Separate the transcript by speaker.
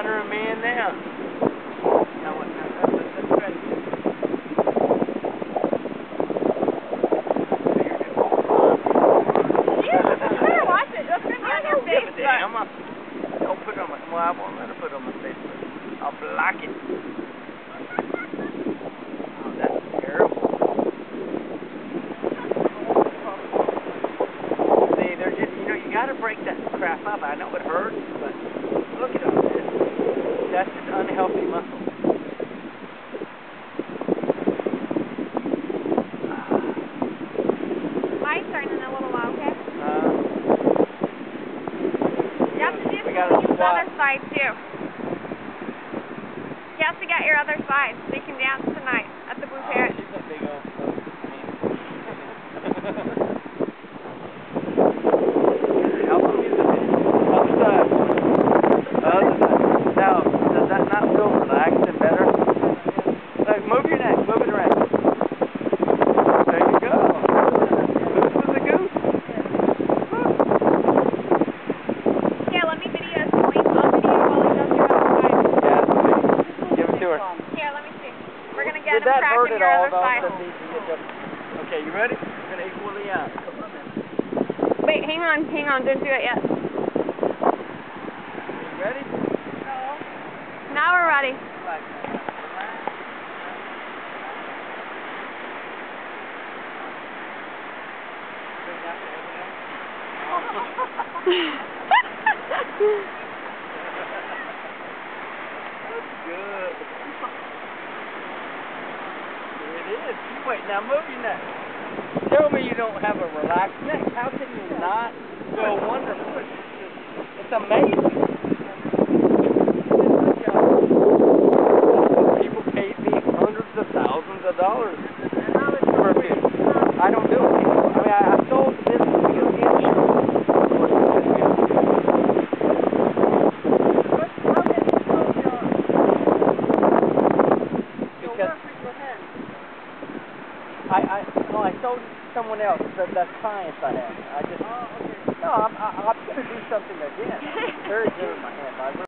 Speaker 1: cornering me in now. Now what? That's ready.
Speaker 2: Watch it. It's going to be on your face.
Speaker 1: Damn, don't put it on my... Well, I won't let her put it on my face, but I'll block it. Oh, that's terrible. See, they're just... You know, you got to break that crap up. I know it hurts, but look at all this. That's just unhealthy muscle.
Speaker 2: Mine's starting in a little while, okay? You have to do something with the other side, too. You have to get your other side so you can dance tonight at the Blue Parrot.
Speaker 1: She's a big old How long is it? What's the other side? Now, does that not feel relaxed and better? Like, move your neck, move it around. There you go. Goose is a goose.
Speaker 2: Yeah, let me video this point. I'll video while he does your other side.
Speaker 1: Yeah, give it to her.
Speaker 2: Here, let me see. We're going to get
Speaker 1: Did
Speaker 2: him
Speaker 1: that hurt
Speaker 2: cracking
Speaker 1: at
Speaker 2: your
Speaker 1: all,
Speaker 2: other
Speaker 1: though?
Speaker 2: side.
Speaker 1: Okay, you ready? We're going to equally out. Come on, man.
Speaker 2: Wait, hang on, don't do it yet.
Speaker 1: You ready?
Speaker 2: No. Now we're ready.
Speaker 1: Relax, man. That's good. It is. Wait, now move your neck. Tell me you don't have a relaxed neck. How can you not feel wonderful? It's amazing. People paid me hundreds of thousands of dollars for a film. I don't do it anymore. I mean, I sold the business because the insurance was I sold someone else the science I have. I just, no, I'm going to do something again. Very good with my hands.